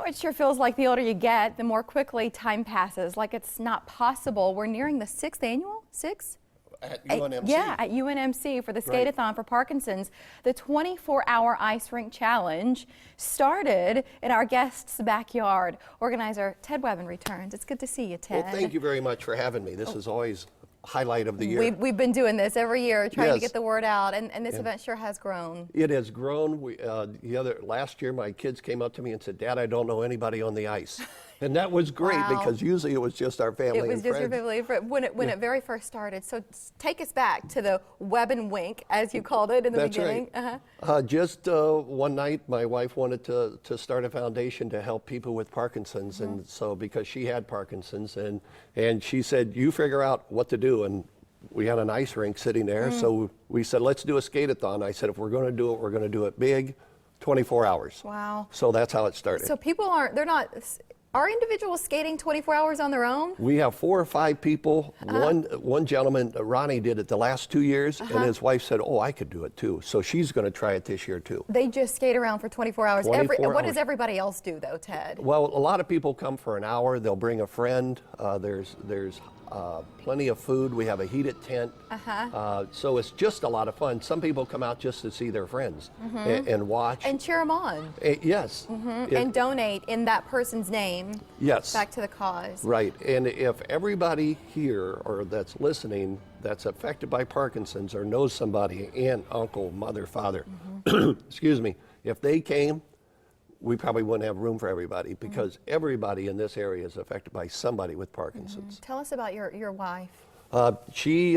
Well, it sure feels like the older you get, the more quickly time passes, like it's not possible. We're nearing the 6th annual? At UNMC. Yeah, at UNMC for the Skate-a-thon for Parkinson's. The 24-hour ice rink challenge started in our guest's backyard. Organizer Ted Wuebben returns. It's good to see you, Ted. Well, thank you very much for having me. This is always a highlight of the year. We've been doing this every year, trying to get the word out, and this event sure has grown. It has grown. Last year, my kids came up to me and said, "Dad, I don't know anybody on the ice." And that was great because usually it was just our family and friends. It was just your family when it very first started. So take us back to the Wuebben Wink, as you called it in the beginning. Right. Just one night, my wife wanted to start a foundation to help people with Parkinson's, and so because she had Parkinson's, and she said, "You figure out what to do." And we had an ice rink sitting there, so we said, "Let's do a skate-a-thon." I said, "If we're going to do it, we're going to do it big, 24 hours." Wow. So that's how it started. So people are individuals skating 24 hours on their own? We have 4 or 5 people. One gentleman, Ronnie, did it the last 2 years, and his wife said, "Oh, I could do it too." So she's going to try it this year too. They just skate around for 24 hours. 24 What hours. does everybody else do though, Ted? Well, a lot of people come for an hour. They'll bring a friend. There's plenty of food. We have a heated tent. So it's just a lot of fun. Some people come out just to see their friends and watch. And cheer them on. Yes. And donate in that person's name. Yes. Back to the cause. Right. And if everybody here or that's listening that's affected by Parkinson's or knows somebody, aunt, uncle, mother, father, excuse me, if they came, we probably wouldn't have room for everybody because everybody in this area is affected by somebody with Parkinson's. Tell us about your wife. She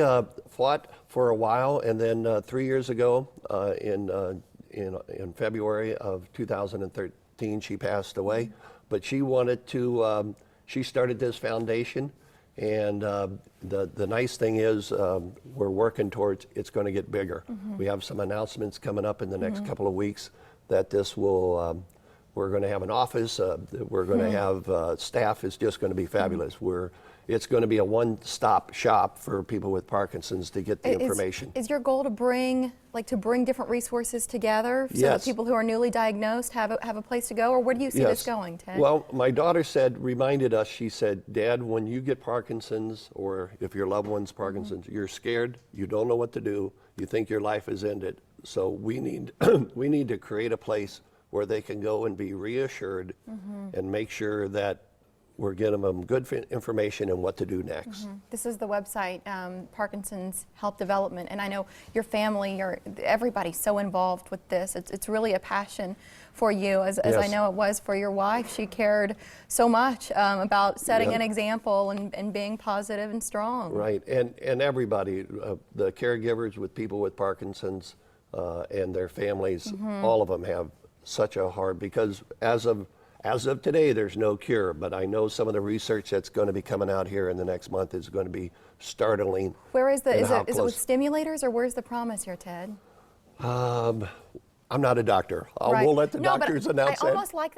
fought for a while, and then 3 years ago, in February of 2013, she passed away. But she wanted to. She started this foundation, and the nice thing is we're working towards it's going to get bigger. We have some announcements coming up in the next couple of weeks that this will. We're going to have an office. We're going to have staff. Is just going to be fabulous. It's going to be a one-stop shop for people with Parkinson's to get the information. Is your goal to bring different resources together so that people who are newly diagnosed have a place to go, or where do you see this going, Ted? Well, my daughter reminded us. She said, "Dad, when you get Parkinson's, or if your loved one's Parkinson's, you're scared. You don't know what to do. You think your life is ended. So we need we need to create a place where they can go and be reassured and make sure that we're getting them good information and what to do next." This is the website, Parkinson's Health Development, and I know your family, everybody's so involved with this. It's really a passion for you, as I know it was for your wife. She cared so much about setting an example and being positive and strong. Right, and everybody, the caregivers with people with Parkinson's and their families, all of them have such a hard, because as of today, there's no cure, but I know some of the research that's going to be coming out here in the next month is going to be startling. Where is is it with stimulators, or where's the promise here, Ted? I'm not a doctor. We'll let the doctors announce that.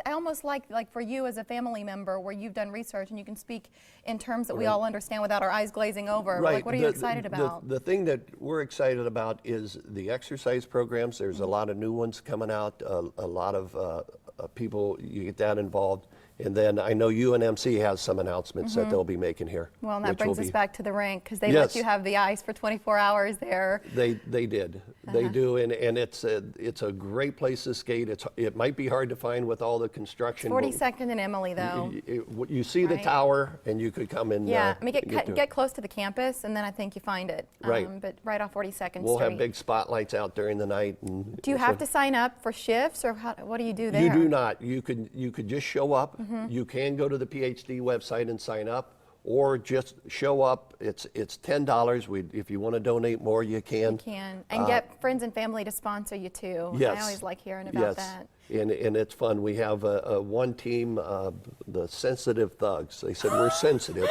I almost like for you as a family member, where you've done research and you can speak in terms that we all understand without our eyes glazing over. Right. Like, what are you excited about? The thing that we're excited about is the exercise programs. There's a lot of new ones coming out. A lot of people, you get that involved. And then I know UNMC has some announcements that they'll be making here. Well, and that brings us back to the rink, because they let you have the ice for 24 hours there. They did. They do, and it's a great place to skate. It might be hard to find with all the construction. 42nd and Emily, though. You see the tower, and you could come in. Yeah, I mean, get close to the campus, and then I think you find it. Right. But right off 42nd Street. We'll have big spotlights out during the night. Do you have to sign up for shifts, or what do you do there? You do not. You could just show up. You can go to the PhD website and sign up, or just show up. It's $10. If you want to donate more, you can. You can, and get friends and family to sponsor you too. Yes. I always like hearing about that. And it's fun. We have one team, the Sensitive Thugs. They said we're sensitive,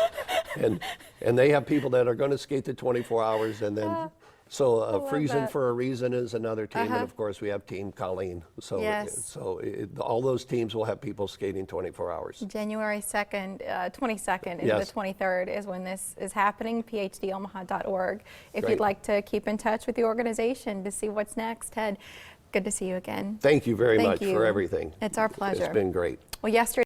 and they have people that are going to skate the 24 hours, and then. So Freezing for a Reason is another team, and of course we have Team Colleen. So, all those teams will have people skating 24 hours. January 2nd, 22nd, and the 23rd is when this is happening. PhDomaha.org. If you'd like to keep in touch with the organization to see what's next, Ted. Good to see you again. Thank you very much for everything. It's our pleasure. It's been great. Well, yesterday.